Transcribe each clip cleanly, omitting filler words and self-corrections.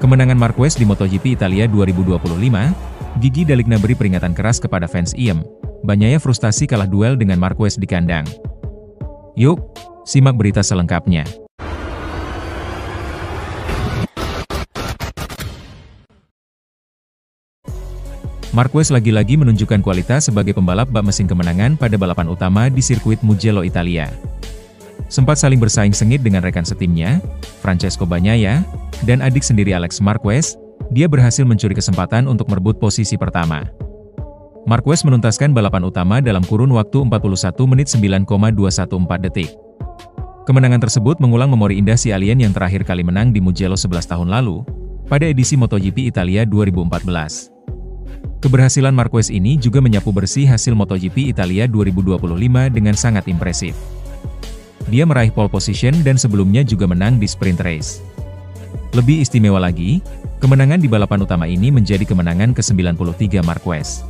Kemenangan Marquez di MotoGP Italia 2025, Gigi D'Aligna beri peringatan keras kepada fans IEM. Bagnaia frustasi kalah duel dengan Marquez di kandang. Yuk, simak berita selengkapnya. Marquez lagi-lagi menunjukkan kualitas sebagai pembalap bak mesin kemenangan pada balapan utama di sirkuit Mugello, Italia. Sempat saling bersaing sengit dengan rekan setimnya, Francesco Bagnaia, dan adik sendiri Alex Marquez, dia berhasil mencuri kesempatan untuk merebut posisi pertama. Marquez menuntaskan balapan utama dalam kurun waktu 41 menit 9,214 detik. Kemenangan tersebut mengulang memori indah si alien yang terakhir kali menang di Mugello 11 tahun lalu, pada edisi MotoGP Italia 2014. Keberhasilan Marquez ini juga menyapu bersih hasil MotoGP Italia 2025 dengan sangat impresif. Dia meraih pole position dan sebelumnya juga menang di sprint race. Lebih istimewa lagi, kemenangan di balapan utama ini menjadi kemenangan ke-93 Marquez.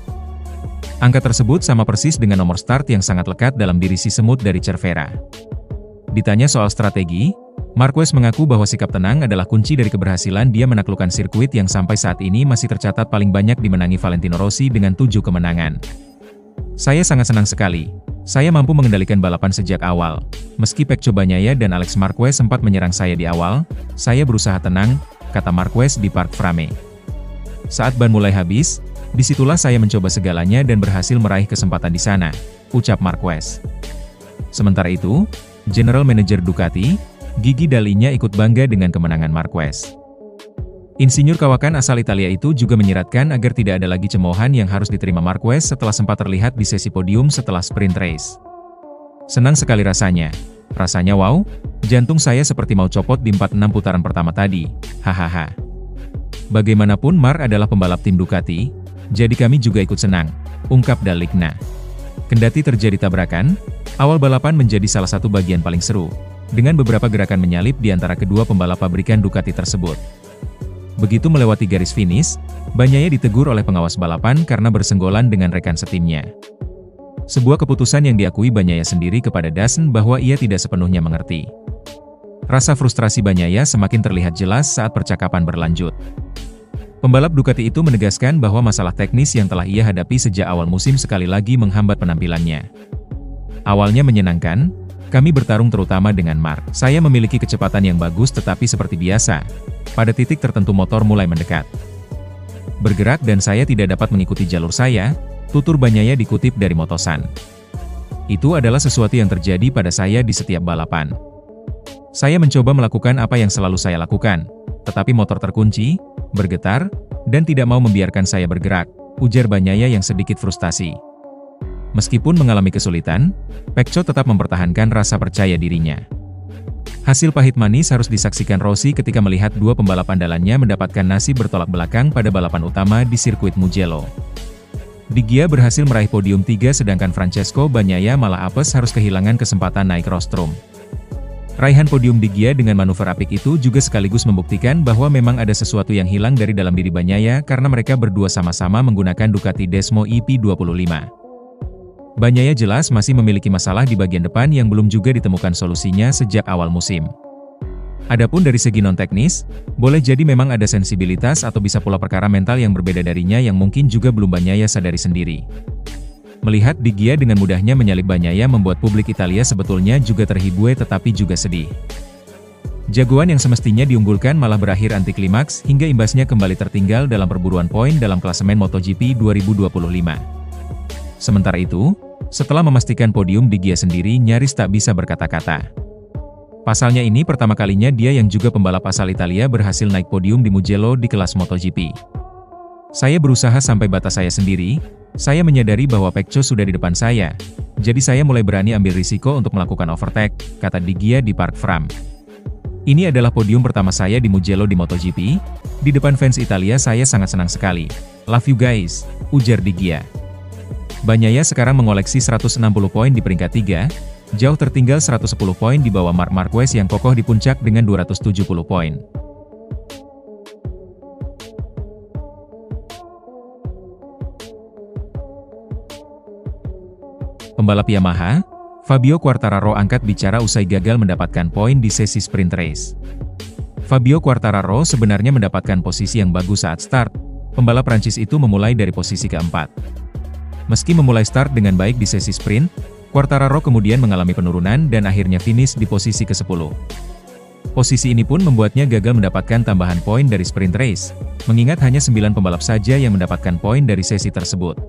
Angka tersebut sama persis dengan nomor start yang sangat lekat dalam diri si semut dari Cervera. Ditanya soal strategi, Marquez mengaku bahwa sikap tenang adalah kunci dari keberhasilan dia menaklukkan sirkuit yang sampai saat ini masih tercatat paling banyak dimenangi Valentino Rossi dengan 7 kemenangan. Saya sangat senang sekali. Saya mampu mengendalikan balapan sejak awal. Meski Pecco Bagnaia dan Alex Marquez sempat menyerang saya di awal, saya berusaha tenang, kata Marquez di Parc Frame. Saat ban mulai habis, disitulah saya mencoba segalanya dan berhasil meraih kesempatan di sana, ucap Marquez. Sementara itu, General Manager Ducati, Gigi D'Aligna ikut bangga dengan kemenangan Marquez. Insinyur kawakan asal Italia itu juga menyiratkan agar tidak ada lagi cemoohan yang harus diterima Marquez setelah sempat terlihat di sesi podium setelah sprint race. Senang sekali rasanya. Rasanya wow, jantung saya seperti mau copot di 46 putaran pertama tadi, hahaha. Bagaimanapun Marc adalah pembalap tim Ducati, jadi kami juga ikut senang, ungkap D'Aligna. Kendati terjadi tabrakan, awal balapan menjadi salah satu bagian paling seru, dengan beberapa gerakan menyalip di antara kedua pembalap pabrikan Ducati tersebut. Begitu melewati garis finish, Bagnaia ditegur oleh pengawas balapan karena bersenggolan dengan rekan setimnya. Sebuah keputusan yang diakui Bagnaia sendiri kepada Dazn bahwa ia tidak sepenuhnya mengerti. Rasa frustrasi Bagnaia semakin terlihat jelas saat percakapan berlanjut. Pembalap Ducati itu menegaskan bahwa masalah teknis yang telah ia hadapi sejak awal musim sekali lagi menghambat penampilannya. Awalnya menyenangkan, kami bertarung terutama dengan Marc. Saya memiliki kecepatan yang bagus tetapi seperti biasa, pada titik tertentu motor mulai mendekat. Bergerak dan saya tidak dapat mengikuti jalur saya, tutur Bagnaia dikutip dari Motosan. Itu adalah sesuatu yang terjadi pada saya di setiap balapan. Saya mencoba melakukan apa yang selalu saya lakukan, tetapi motor terkunci, bergetar, dan tidak mau membiarkan saya bergerak, ujar Bagnaia yang sedikit frustasi. Meskipun mengalami kesulitan, Pecco tetap mempertahankan rasa percaya dirinya. Hasil pahit manis harus disaksikan Rossi ketika melihat dua pembalap andalannya mendapatkan nasib bertolak belakang pada balapan utama di sirkuit Mugello. Bagnaia berhasil meraih podium 3 sedangkan Francesco Bagnaia malah apes harus kehilangan kesempatan naik rostrum. Raihan podium Bagnaia dengan manuver apik itu juga sekaligus membuktikan bahwa memang ada sesuatu yang hilang dari dalam diri Bagnaia karena mereka berdua sama-sama menggunakan Ducati Desmo EP25. Bagnaia jelas masih memiliki masalah di bagian depan yang belum juga ditemukan solusinya sejak awal musim. Adapun dari segi non-teknis, boleh jadi memang ada sensibilitas atau bisa pula perkara mental yang berbeda darinya yang mungkin juga belum Bagnaia sadari sendiri. Melihat Bagnaia dengan mudahnya menyalip Bagnaia membuat publik Italia sebetulnya juga terhibur tetapi juga sedih. Jagoan yang semestinya diunggulkan malah berakhir anti klimaks hingga imbasnya kembali tertinggal dalam perburuan poin dalam klasemen MotoGP 2025. Sementara itu, setelah memastikan podium Bagnaia sendiri nyaris tak bisa berkata-kata. Pasalnya ini pertama kalinya dia yang juga pembalap asal Italia berhasil naik podium di Mugello di kelas MotoGP. Saya berusaha sampai batas saya sendiri, saya menyadari bahwa Pecco sudah di depan saya, jadi saya mulai berani ambil risiko untuk melakukan overtake, kata Bagnaia di Parc Frame. Ini adalah podium pertama saya di Mugello di MotoGP, di depan fans Italia saya sangat senang sekali. Love you guys, ujar Bagnaia. Bagnaia sekarang mengoleksi 160 poin di peringkat 3, jauh tertinggal 110 poin di bawah Marc Marquez yang kokoh di puncak dengan 270 poin. Pembalap Yamaha, Fabio Quartararo angkat bicara usai gagal mendapatkan poin di sesi sprint race. Fabio Quartararo sebenarnya mendapatkan posisi yang bagus saat start. Pembalap Prancis itu memulai dari posisi keempat. Meski memulai start dengan baik di sesi sprint, Quartararo kemudian mengalami penurunan dan akhirnya finish di posisi ke-10. Posisi ini pun membuatnya gagal mendapatkan tambahan poin dari sprint race, mengingat hanya 9 pembalap saja yang mendapatkan poin dari sesi tersebut.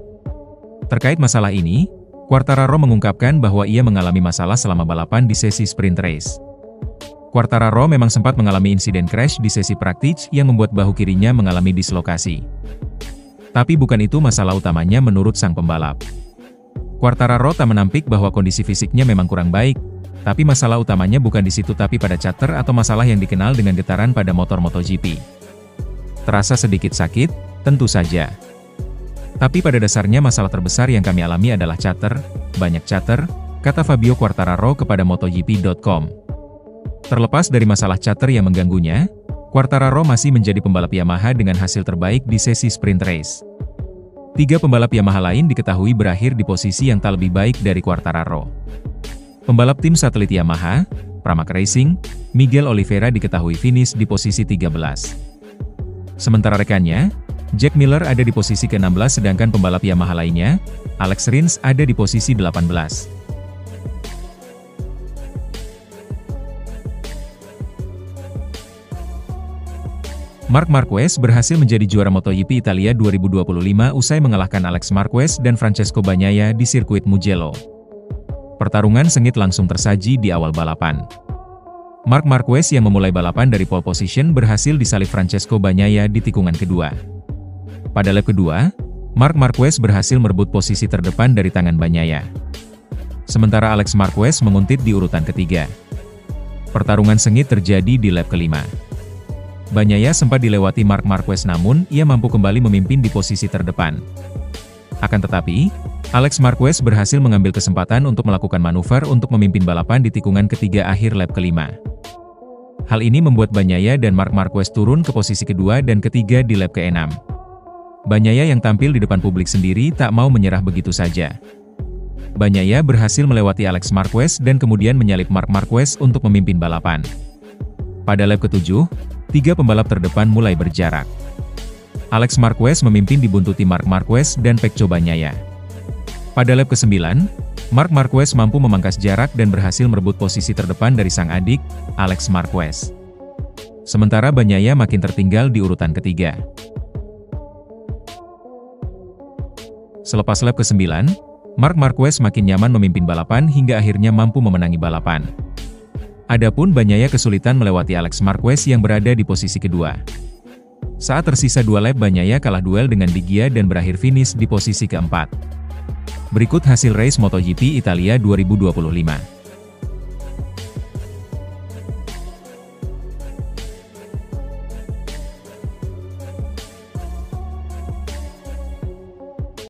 Terkait masalah ini, Quartararo mengungkapkan bahwa ia mengalami masalah selama balapan di sesi sprint race. Quartararo memang sempat mengalami insiden crash di sesi praktis yang membuat bahu kirinya mengalami dislokasi. Tapi bukan itu masalah utamanya menurut sang pembalap. Quartararo tak menampik bahwa kondisi fisiknya memang kurang baik, tapi masalah utamanya bukan di situ tapi pada charter atau masalah yang dikenal dengan getaran pada motor MotoGP. Terasa sedikit sakit? Tentu saja. Tapi pada dasarnya masalah terbesar yang kami alami adalah charter, banyak charter, kata Fabio Quartararo kepada MotoGP.com. Terlepas dari masalah charter yang mengganggunya, Quartararo masih menjadi pembalap Yamaha dengan hasil terbaik di sesi sprint race. 3 pembalap Yamaha lain diketahui berakhir di posisi yang tak lebih baik dari Quartararo. Pembalap tim satelit Yamaha, Pramac Racing, Miguel Oliveira diketahui finish di posisi 13. Sementara rekannya, Jack Miller ada di posisi ke-16 sedangkan pembalap Yamaha lainnya, Alex Rins ada di posisi 18. Marc Marquez berhasil menjadi juara MotoGP Italia 2025 usai mengalahkan Alex Marquez dan Francesco Bagnaia di sirkuit Mugello. Pertarungan sengit langsung tersaji di awal balapan. Marc Marquez yang memulai balapan dari pole position berhasil disalip Francesco Bagnaia di tikungan kedua. Pada lap kedua, Marc Marquez berhasil merebut posisi terdepan dari tangan Bagnaia. Sementara Alex Marquez menguntit di urutan ketiga. Pertarungan sengit terjadi di lap kelima. Bagnaia sempat dilewati Marc Marquez namun ia mampu kembali memimpin di posisi terdepan. Akan tetapi, Alex Marquez berhasil mengambil kesempatan untuk melakukan manuver untuk memimpin balapan di tikungan ketiga akhir lap kelima. Hal ini membuat Bagnaia dan Marc Marquez turun ke posisi kedua dan ketiga di lap ke-6. Bagnaia yang tampil di depan publik sendiri tak mau menyerah begitu saja. Bagnaia berhasil melewati Alex Marquez dan kemudian menyalip Marc Marquez untuk memimpin balapan. Pada lap ke-7, 3 pembalap terdepan mulai berjarak. Alex Marquez memimpin dibuntuti Marc Marquez dan Pecco Bagnaia. Pada lap ke-9, Marc Marquez mampu memangkas jarak dan berhasil merebut posisi terdepan dari sang adik, Alex Marquez. Sementara Bagnaia makin tertinggal di urutan ketiga. Selepas lap ke-9, Marc Marquez makin nyaman memimpin balapan hingga akhirnya mampu memenangi balapan. Adapun Bagnaia kesulitan melewati Alex Marquez yang berada di posisi kedua. Saat tersisa 2 lap Bagnaia kalah duel dengan Di Gia dan berakhir finish di posisi keempat. Berikut hasil race MotoGP Italia 2025.